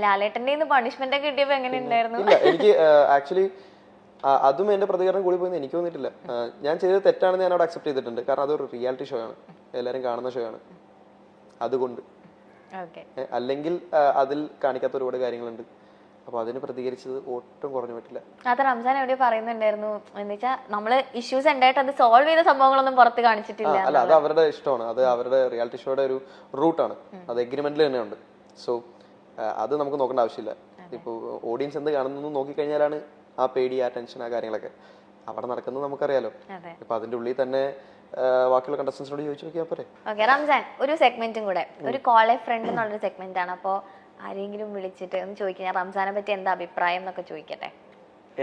ലാലേട്ടന്റെ പണിഷ്മെന്റ് ഒക്കെ കിട്ടിയപ്പോ എങ്ങനെ ഉണ്ടായിരുന്നു? ഇല്ല, എനിക്ക് ആക്ച്വലി അതും എന്റെ പ്രതികരണം കൂടി പോയെന്ന് എനിക്ക് തോന്നിയിട്ടില്ല. ഞാൻ ചെയ്തത് തെറ്റാണെന്ന് ഞാൻ അവിടെ അക്സെപ്റ്റ് ചെയ്തിട്ടുണ്ട്. കാരണം അതൊരു റിയാലിറ്റി ഷോ ആണ്, എല്ലാവരും കാണുന്ന ഷോ ആണ്. അതുകൊണ്ട് അല്ലെങ്കിൽ അതിൽ കാണിക്കാത്ത ഒരുപാട് കാര്യങ്ങളുണ്ട്. അപ്പൊ അതിന് പ്രതികരിച്ചത് ഒട്ടും കുറഞ്ഞു പറ്റില്ല. അത് റംസാൻ എവിടെ പറയുന്നുണ്ടായിരുന്നു എന്ന് വെച്ചാൽ നമ്മള് ഇഷ്യൂസ് ഉണ്ടായിട്ട് അത് സോൾവ് ചെയ്ത സംഭവങ്ങളൊന്നും പുറത്ത് കാണിച്ചിട്ടില്ല. അല്ല, അത് അവരുടെ ഇഷ്ടമാണ്, അത് അവരുടെ റിയാലിറ്റി ഷോയുടെ ഒരു റൂട്ടാണ്, അത് എഗ്രിമെന്റിൽ തന്നെ ഉണ്ട്. സോ അത് നമുക്ക് നോക്കേണ്ട ആവശ്യമില്ല. ഇപ്പോൾ ഓഡിയൻസ് എന്ത് കാണുന്നു നോക്കിക്കഴിഞ്ഞാലാണ് ആ പേടി, ആ ടെൻഷൻ, ആ കാര്യങ്ങളൊക്കെ അവിടെ നടക്കുന്നത് നമുക്കറിയാലോ. ഇപ്പൊ അതിന്റെ ഉള്ളിൽ തന്നെ ബാക്കിയുള്ള കണ്ടസ്റ്റൻസിനോട് ചോദിച്ചു നോക്കിയാൽ പോരെ. ഓക്കെ റംസാൻ, ഒരു സെഗ്മെന്റും കൂടെ, ഒരു കോൾ എ ഫ്രണ്ട് എന്നുള്ളൊരു സെഗ്മെന്റ് ആണ്. അപ്പോ ആരെങ്കിലും വിളിച്ചിട്ട് ഒന്ന് ചോദിക്കാൻ റംസാനെ പറ്റി എന്താ അഭിപ്രായം എന്നൊക്കെ ചോദിക്കട്ടെ.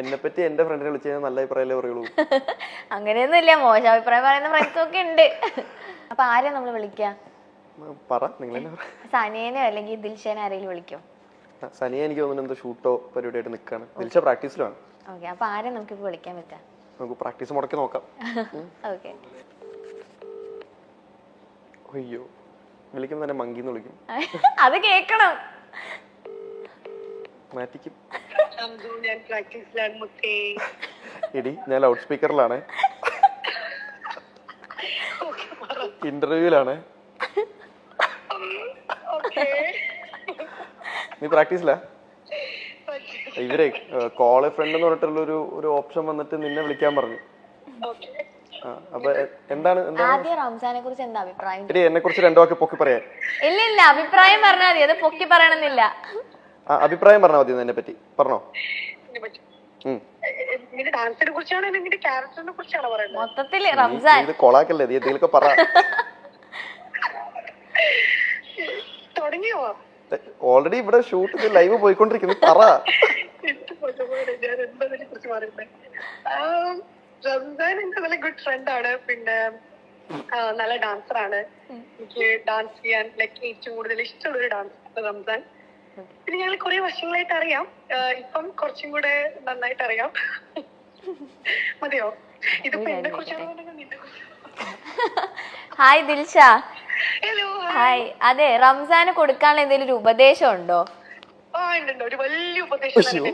എന്നെ പറ്റി എന്റെ ഫ്രണ്ടിനെ വിളിച്ചു കഴിഞ്ഞാൽ നല്ല അഭിപ്രായമല്ലേ പറയുള്ളൂ. അങ്ങനെയൊന്നും ഇല്ല, മോശം അഭിപ്രായം പറയുന്ന ഫ്രണ്ട്സും ഒക്കെ ഉണ്ട്. അപ്പൊ ആരെയാ നമ്മൾ വിളിക്കുക? സനിയനെയോ അല്ലെങ്കിൽ ദിൽഷേനെ ആരെങ്കിലും വിളിക്കോ? സനിയ എനിക്ക് തോന്നുന്നു എന്തോ ഷൂട്ടോ പരിപാടിയായിട്ട് നിൽക്കാണ്. ദിൽഷ പ്രാക്ടീസിലാണ്. ഓക്കെ, അപ്പൊ ആരെ നമുക്ക് വിളിക്കാൻ പറ്റാ? നമുക്ക് പ്രാക്ടീസ് മുടക്കി നോക്കാം. ഓക്കെ. അയ്യോ, വിളിക്കുമ്പോ തന്നെ മങ്കിന്ന് വിളിക്കും. അത് കേക്കണം. മാറ്റിക്കും. എടി, ഞാൻ ലൗഡ് സ്പീക്കറിലാണ്, ഇന്റർവ്യൂലാണ്. നീ പ്രാക്ടീസിലാ? ഇവരെ കോൾ എ ഫ്രണ്ട് എന്ന് പറഞ്ഞിട്ടുള്ള ഒരു ഓപ്ഷൻ വന്നിട്ട് നിന്നെ വിളിക്കാൻ പറഞ്ഞു. അപ്പൊ എന്താണ് റംസാനെ കുറിച്ച് എന്താ അഭിപ്രായം? എന്നെ കുറിച്ച് രണ്ടു വാക്ക് പൊക്കി പറയാൻ? ഇല്ല, അഭിപ്രായം പറഞ്ഞാൽ മതി, അത് പൊക്കി പറയണമെന്നില്ല. അഭിപ്രായം പറഞ്ഞാൽ മതി. എന്നെ പറ്റി പറഞ്ഞോ. മൊത്തത്തില് റംസാൻ ഇത് കൊളാക്കല്ലേ, നീ എന്തെങ്കിലുമൊക്കെ പറ. ഓൾറെഡി ഇവിടെ ഷൂട്ട് ലൈവ് പോയിക്കൊണ്ടിരിക്കുന്നു, പറ. റംസാൻ എന്റെ നല്ല ഗുഡ് ഫ്രണ്ട് ആണ്. പിന്നെ നല്ല ഡാൻസർ ആണ്. എനിക്ക് ഡാൻസ് ചെയ്യാൻ ഏറ്റവും കൂടുതൽ ഇഷ്ടമുള്ളൊരു ഡാൻസർ റംസാൻ. പിന്നെ ഞങ്ങൾ കുറെ വർഷങ്ങളായിട്ട് അറിയാം. ഇപ്പം കുറച്ചും കൂടെ നന്നായിട്ട് അറിയാം. മതിയോ? ഇതിപ്പോ എന്നെ കുറിച്ചാണ്. ഹായ് ദിൽഷ. ഹലോ. ഹായ്. അതെ, റംസാന് കൊടുക്കാനുള്ള എന്തെങ്കിലും ഒരു ഉപദേശം ഉണ്ടോ? ഒരു വലിയ ഉപദേശം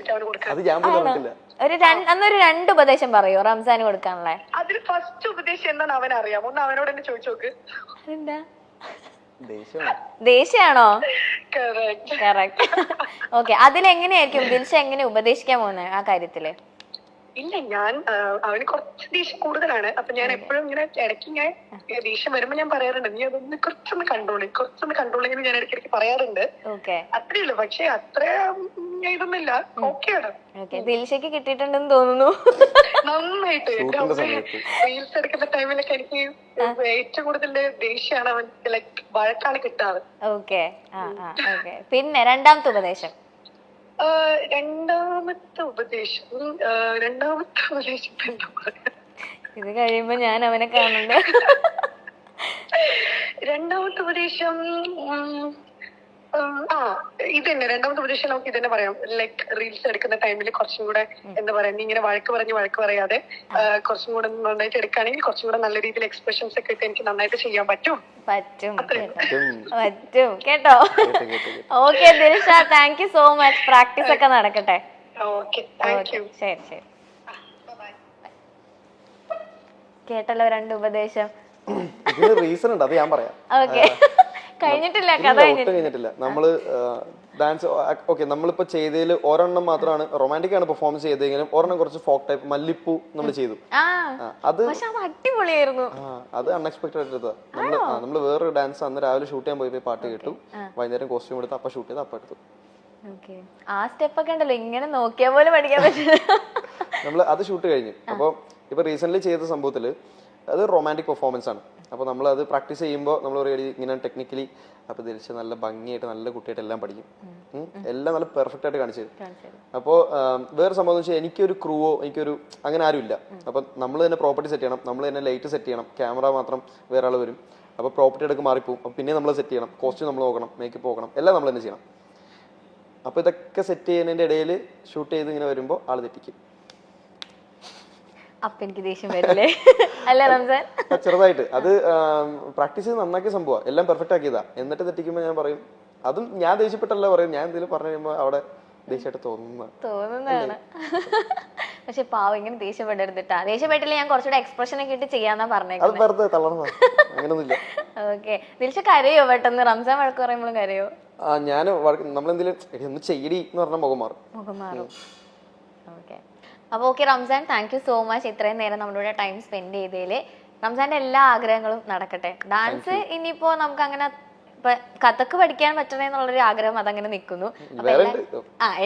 അന്നൊരു 2 ഉപദേശം പറയോ റംസാന് കൊടുക്കാനുള്ള? അതിൽ ഫസ്റ്റ് ഉപദേശം എന്താണ് അവൻ അറിയാം. ഒന്ന് അവനോട് തന്നെ ചോദിച്ചു നോക്ക്. എന്താ? ദേഷ്യാണോ? കറക്റ്റ്. ഓക്കെ, അതിലെങ്ങനെയായിരിക്കും ദിൽഷ എങ്ങനെ ഉപദേശിക്കാൻ പോകുന്നത് ആ കാര്യത്തില്? ഇല്ല, ഞാൻ അവന് കുറച്ച് ദേഷ്യം കൂടുതലാണ്. അപ്പൊ ഞാൻ എപ്പോഴും ഇങ്ങനെ ഇടയ്ക്ക് ഞാൻ ദേഷ്യം വരുമ്പോ ഞാൻ പറയാറുണ്ട്, നീ അതൊന്ന് കുറച്ചൊന്ന് കൺട്രോൾ ഇങ്ങനെ ഞാൻ ഇടയ്ക്കിടയ്ക്ക് പറയാറുണ്ട്. അത്രേ ഉള്ളൂ. പക്ഷെ അത്ര ഇതൊന്നുമില്ല. ഓക്കെയാണ്. ദിൽഷയ്ക്ക് കിട്ടിയിട്ടുണ്ടെന്ന് തോന്നുന്നു നന്നായിട്ട്. റീൽസ് എടുക്കുന്ന ടൈമിലൊക്കെ എനിക്ക് ഏറ്റവും കൂടുതൽ ദേഷ്യമാണ് അവൻ വഴക്കാണ് കിട്ടാറ്. ഓക്കെ. പിന്നെ രണ്ടാമത്തെ ഉപദേശം? രണ്ടാമത്തെ ഉപദേശം എന്താ പറയാ? ഇത് കഴിയുമ്പോ ഞാൻ അവനെ കാണുന്നുണ്ട്. രണ്ടാമത്തെ ഉപദേശം ഇതന്നെ. രണ്ടാമത്തെ ഉപദേശം നമുക്ക് ഇതന്നെ പറയാം. റീൽസ് എടുക്കുന്ന ടൈമിൽ കുറച്ചും കൂടെ എന്താ പറയാ, നീ ഇങ്ങനെ വഴക്ക് പറയാതെ കുറച്ചും കൂടെ നന്നായിട്ട് എടുക്കുകയാണെങ്കിൽ കുറച്ചും കൂടെ നല്ല രീതിയിൽ എക്സ്പ്രഷൻസ് ഒക്കെ ഇട്ട് എനിക്ക് നന്നായിട്ട് ചെയ്യാൻ പറ്റും കേട്ടോ. Okay Dilsha, thank you so much. Practice ഒക്കെ നടക്കട്ടെ. ശരി. കേട്ടല്ലോ 2 ഉപദേശം. റീസൺ ഉണ്ട്, അത് ഞാൻ പറയാം. ഓക്കെ, കഴിഞ്ഞിട്ടില്ല, കഥ കഴിഞ്ഞിട്ടില്ല. നമ്മള് ഡാൻസ് ഓക്കെ, നമ്മളിപ്പോ ചെയ്തതിൽ ഒരെണ്ണം മാത്രമാണ് റൊമാൻറ്റിക് ആണ് പെർഫോമൻസ് ചെയ്തെങ്കിലും ഒരെണ്ണം കുറച്ച് ഫോക്ക് ടൈപ്പ് മല്ലിപ്പൂ നമ്മൾ ചെയ്തു. അത് അടിപൊളിയായിരുന്നു. അത് അൺഎക്സ്പെക്ടഡ് ആയിട്ട് നമ്മള് വേറൊരു ഡാൻസ് അന്ന് രാവിലെ ഷൂട്ട് ചെയ്യാൻ പോയി പാട്ട് കേട്ടു, വൈകുന്നേരം കോസ്റ്റ്യൂം എടുത്ത് അപ്പൊ ഷൂട്ട് ചെയ്ത് അപ്പൊ എടുത്തു. ആ സ്റ്റെപ്പ് ഒക്കെ ഉണ്ടല്ലോ, ഇങ്ങനെ നോക്കിയാ പോലെ പഠിക്കാൻ പറ്റില്ല. നമ്മള് അത് ഷൂട്ട് കഴിഞ്ഞു. അപ്പൊ ഇപ്പൊ റീസെന്റ് ചെയ്ത സംഭവത്തില് അത് റൊമാൻറ്റിക് പെർഫോമൻസ് ആണ്. അപ്പോൾ നമ്മൾ അത് പ്രാക്ടീസ് ചെയ്യുമ്പോൾ നമ്മൾ പറയുക ഇങ്ങനെ ടെക്നിക്കലി അപ്പോൾ തിരിച്ച് നല്ല ഭംഗിയായിട്ട് നല്ല കുട്ടിയായിട്ട് എല്ലാം പഠിക്കും. എല്ലാം നല്ല പെർഫെക്റ്റ് ആയിട്ട് കാണിച്ചു തരും. അപ്പോൾ വേറെ സംഭവം എന്ന് വെച്ചാൽ എനിക്കൊരു ക്രൂവോ എനിക്കൊരു അങ്ങനെ ആരും ഇല്ല. അപ്പം നമ്മൾ തന്നെ പ്രോപ്പർട്ടി സെറ്റ് ചെയ്യണം, നമ്മൾ തന്നെ ലൈറ്റ് സെറ്റ് ചെയ്യണം, ക്യാമറ മാത്രം വേറെ ആൾ വരും. അപ്പോൾ പ്രോപ്പർട്ടി എടുക്ക് മാറിപ്പോവും. അപ്പം പിന്നെ നമ്മൾ സെറ്റ് ചെയ്യണം, കോസ്റ്റ്യൂം നമ്മൾ നോക്കണം, മേക്കപ്പ് നോക്കണം, എല്ലാം നമ്മൾ തന്നെ ചെയ്യണം. അപ്പോൾ ഇതൊക്കെ സെറ്റ് ചെയ്യുന്നതിൻ്റെ ഇടയിൽ ഷൂട്ട് ചെയ്ത് ഇങ്ങനെ വരുമ്പോൾ ആൾ തെറ്റിക്കും. അപ്പൊ എനിക്ക് ദേഷ്യം വരില്ലേ? അല്ലേ റംസാൻ? ചെറുതായിട്ട് അത് പ്രാക്ടീസ് ചെയ്ത് നന്നാക്കിയ സംഭവം, എല്ലാം പെർഫെക്റ്റ് ആക്കിയതാ. എന്നിട്ട് തെറ്റിക്കുമ്പോൾ ഞാൻ പറയും അതും ഞാൻ ദേഷ്യപ്പെട്ടല്ല പറയും, ഞാൻ എന്തെങ്കിലും പറഞ്ഞു കഴിയുമ്പോൾ അവിടെ ദേഷ്യമായിട്ട് തോന്നുന്നതാണ്. പക്ഷെ പാവം ഇങ്ങനെ ദേഷ്യപ്പെടരുതിട്ടാ. ദേഷ്യപ്പെട്ടില്ല ഞാൻ കുറച്ചുകൂടെ എക്സ്പ്രഷൻ ഒക്കെ ഇട്ട് ചെയ്യാന്നാ അത് പറഞ്ഞേക്കുന്നത്. വെറുതെ തളർന്ന അങ്ങനൊന്നുമില്ല. ഓക്കെ, ദിൽഷ കരയോ പെട്ടെന്ന്? റംസാൻ വഴക്ക് പറയുമ്പോഴും കരയോ? ഞാൻ നമ്മളെന്തെങ്കിലും ഒന്ന് ചെയ്യടി എന്ന് പറഞ്ഞ മുഖം മാറും. മുഖം മാറും. ഓക്കെ, അപ്പൊ okay Ramzan, thank you so much ഇത്രയും നേരം നമ്മുടെ ടൈം സ്പെൻഡ് ചെയ്തതില്. റംസാന്റെ എല്ലാ ആഗ്രഹങ്ങളും നടക്കട്ടെ. ഡാൻസ് ഇനിയിപ്പോ നമുക്ക് അങ്ങനെ ഇപ്പൊ കഥക്ക് പഠിക്കാൻ പറ്റണേ എന്നുള്ളൊരു ആഗ്രഹം അതങ്ങനെ നിൽക്കുന്നു.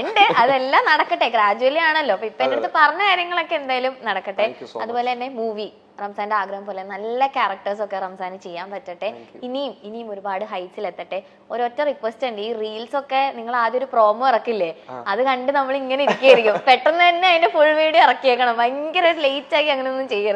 ഉണ്ട്, അതെല്ലാം നടക്കട്ടെ. ഗ്രാജുവലി ആണല്ലോ. അപ്പൊ ഇപ്പൊ എന്റെ അടുത്ത് പറഞ്ഞ കാര്യങ്ങളൊക്കെ എന്തായാലും നടക്കട്ടെ. അതുപോലെ തന്നെ മൂവി റംസാന്റെ ആഗ്രഹം പോലെ നല്ല ക്യാരക്ടേഴ്സ് ഒക്കെ റംസാന് ചെയ്യാൻ പറ്റട്ടെ. ഇനിയും ഒരുപാട് ഹൈറ്റ്സിൽ എത്തട്ടെ. ഒരൊറ്റ റിക്വസ്റ്റ് ഉണ്ട്, ഈ റീൽസ് ഒക്കെ നിങ്ങൾ ആദ്യം ഒരു പ്രോമോ ഇറക്കില്ലേ, അത് കണ്ട് നമ്മൾ ഇങ്ങനെ ഇരിക്കുകയായിരിക്കും. പെട്ടെന്ന് തന്നെ അതിന്റെ ഫുൾ വീഡിയോ ഇറക്കിയേക്കണം. ഭയങ്കര ലേറ്റ് ആക്കി അങ്ങനെ ഒന്നും ചെയ്യരുത്.